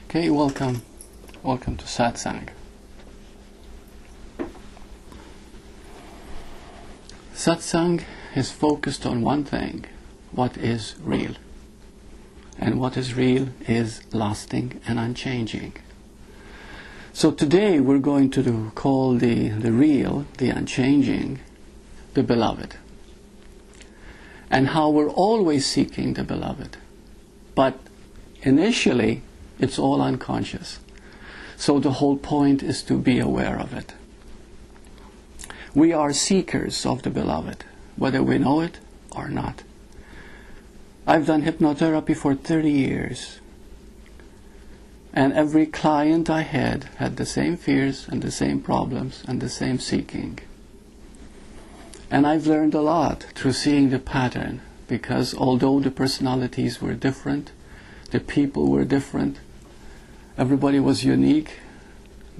Okay, welcome to Satsang. Satsang is focused on one thing, what is real. And what is real is lasting and unchanging. So today we're going to call the real, the unchanging, the beloved. And how we're always seeking the beloved. But initially, it's all unconscious. So the whole point is to be aware of it. We are seekers of the beloved, whether we know it or not. I've done hypnotherapy for 30 years. And every client I had the same fears and the same problems and the same seeking. And I've learned a lot through seeing the pattern, because although the personalities were different, the people were different, everybody was unique,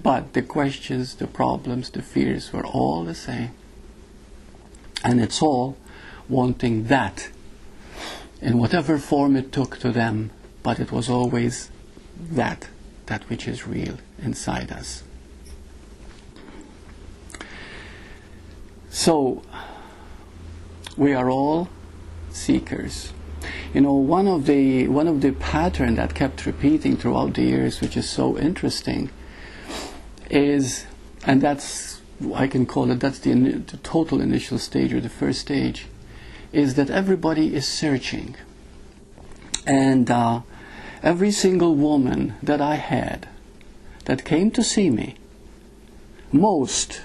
but the questions, the problems, the fears were all the same. And it's all wanting that, in whatever form it took to them, but it was always that which is real inside us. So, we are all seekers. You know, one of the pattern that kept repeating throughout the years, which is so interesting, is, and that's, I can call it, that's the total initial stage, or the first stage, is that everybody is searching. And every single woman that I had that came to see me, most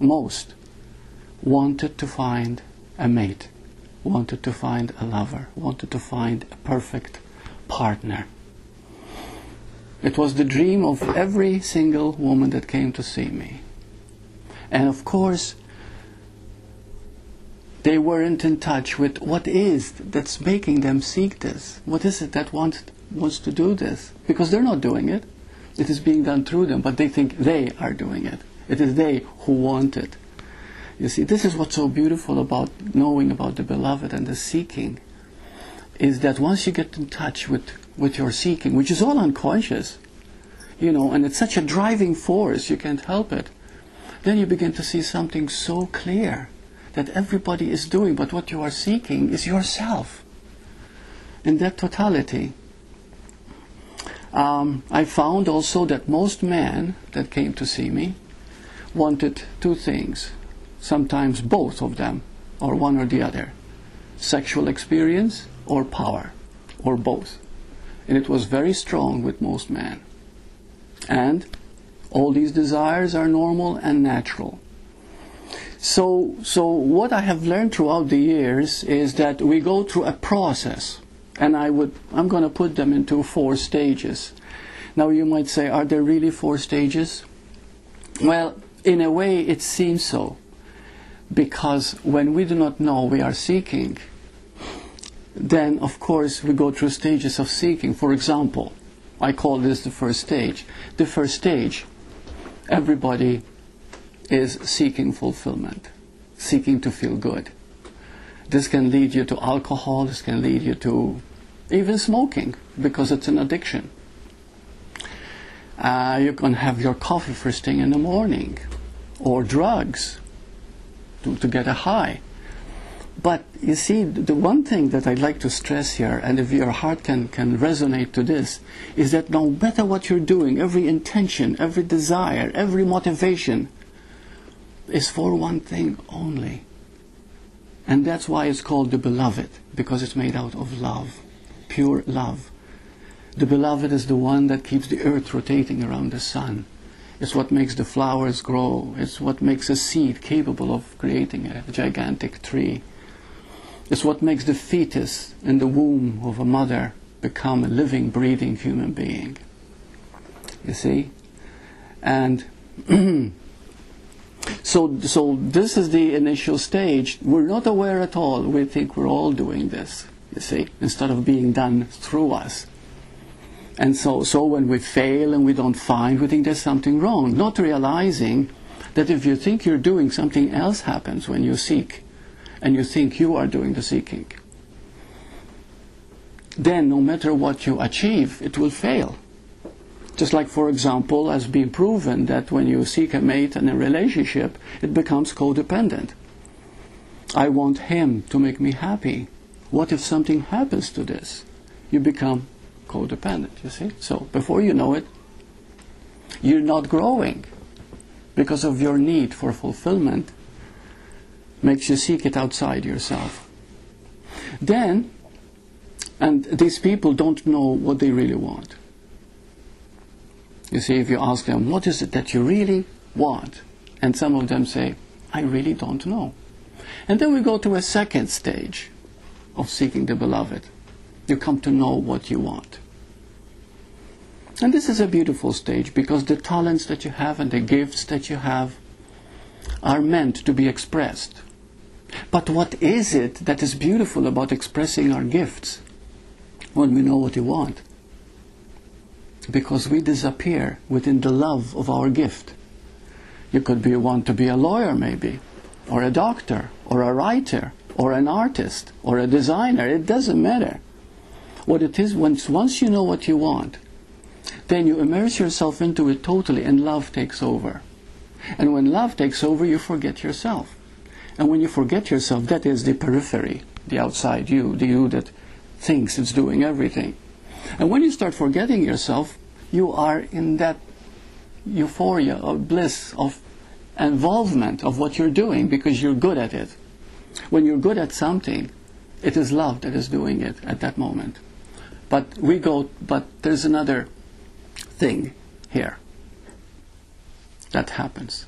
wanted to find a mate, wanted to find a lover, wanted to find a perfect partner. It was the dream of every single woman that came to see me. And of course, they weren't in touch with what is that's making them seek this. What is it that wants to do this? Because they're not doing it. It is being done through them, but they think they are doing it. It is they who want it. You see, this is what's so beautiful about knowing about the beloved and the seeking, is that once you get in touch with your seeking, which is all unconscious, you know, and it's such a driving force, you can't help it, then you begin to see something so clear that everybody is doing, but what you are seeking is yourself. In that totality. I found also that most men that came to see me wanted two things. Sometimes both of them, or one or the other. Sexual experience or power, or both. And it was very strong with most men. And all these desires are normal and natural. So what I have learned throughout the years is that we go through a process. And I'm going to put them into 4 stages. Now you might say, are there really 4 stages? Well, in a way it seems so. Because when we do not know we are seeking, then of course we go through stages of seeking. For example, I call this the first stage. The first stage, everybody is seeking fulfillment, seeking to feel good. This can lead you to alcohol, this can lead you to even smoking, because it's an addiction. You can have your coffee first thing in the morning, or drugs, to get a high. But you see, the one thing that I'd like to stress here, and if your heart can resonate to this, is that no matter what you're doing, every intention, every desire, every motivation is for one thing only. And that's why it's called the beloved, because it's made out of love, pure love. The beloved is the one that keeps the earth rotating around the sun. It's what makes the flowers grow. It's what makes a seed capable of creating a gigantic tree. It's what makes the fetus in the womb of a mother become a living, breathing human being. You see? And so this is the initial stage. We're not aware at all. We think we're all doing this, you see, instead of being done through us. And so when we fail and we don't find, we think there's something wrong, not realizing that if you think you're doing, something else happens when you seek, and you think you are doing the seeking. then no matter what you achieve, it will fail. Just like, for example, has been proven that when you seek a mate in a relationship, it becomes codependent. I want him to make me happy. What if something happens to this? You become codependent, you see? So before you know it, you're not growing because of your need for fulfillment makes you seek it outside yourself. Then, and these people don't know what they really want. You see, if you ask them, what is it that you really want? And some of them say, I really don't know. And then we go to a second stage of seeking the beloved. You come to know what you want. And this is a beautiful stage because the talents that you have and the gifts that you have are meant to be expressed. But what is it that is beautiful about expressing our gifts when we know what we want? Because we disappear within the love of our gift. You could want to be a lawyer maybe, or a doctor, or a writer, or an artist, or a designer. It doesn't matter. What it is, once you know what you want, then you immerse yourself into it totally and love takes over. And when love takes over, you forget yourself. And when you forget yourself, that is the periphery, the outside you, the you that thinks it's doing everything. And when you start forgetting yourself, you are in that euphoria of bliss, of involvement of what you're doing because you're good at it. When you're good at something, it is love that is doing it at that moment. But there's another thing here that happens.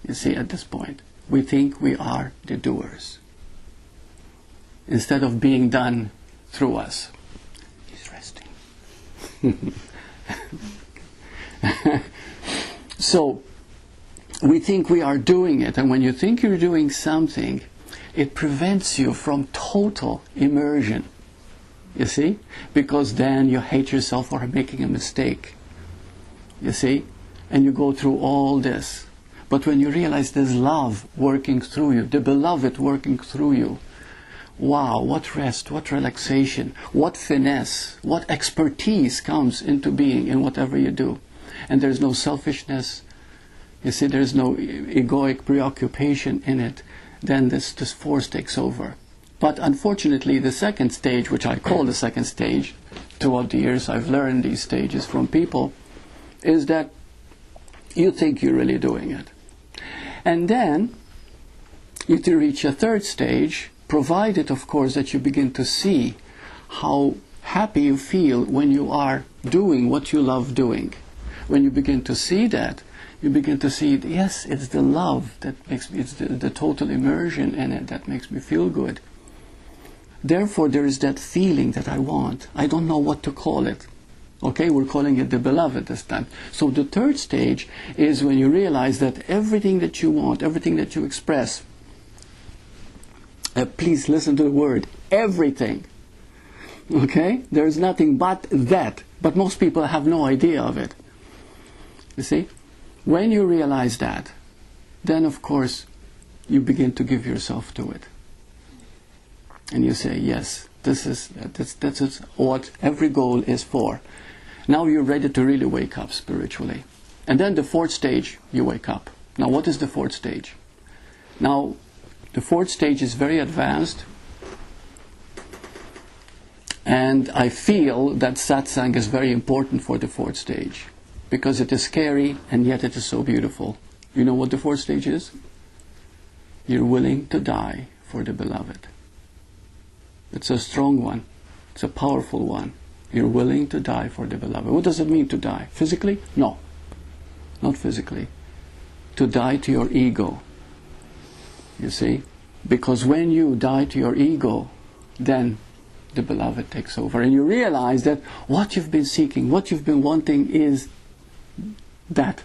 You see, at this point, we think we are the doers instead of being done through us. He's resting. So we think we are doing it, and when you think you're doing something, it prevents you from total immersion. You see? Because then you hate yourself for making a mistake. You see? And you go through all this. But when you realize there's love working through you, the beloved working through you, wow, what rest, what relaxation, what finesse, what expertise comes into being in whatever you do. And there's no selfishness. You see, there's no egoic preoccupation in it. Then this force takes over. But unfortunately, the second stage, which I call the second stage, throughout the years I've learned these stages from people, is that you think you're really doing it. And then you to reach a third stage, provided, of course, that you begin to see how happy you feel when you are doing what you love doing. When you begin to see that, you begin to see, yes, it's the love that makes me, it's the total immersion in it that makes me feel good. Therefore, there is that feeling that I want. I don't know what to call it. Okay, we're calling it the beloved this time. So the third stage is when you realize that everything that you want, everything that you express, please listen to the word, everything. Okay? There is nothing but that. But most people have no idea of it. You see? When you realize that, then of course you begin to give yourself to it. And you say, yes, this is what every goal is for. Now you're ready to really wake up spiritually. And then the fourth stage, you wake up. Now what is the fourth stage? Now, the fourth stage is very advanced. And I feel that satsang is very important for the fourth stage. Because it is scary and yet it is so beautiful. You know what the fourth stage is? You're willing to die for the beloved. It's a strong one. It's a powerful one. You're willing to die for the beloved. What does it mean to die? Physically? No. Not physically. To die to your ego. You see? Because when you die to your ego, then the beloved takes over. And you realize that what you've been seeking, what you've been wanting is that.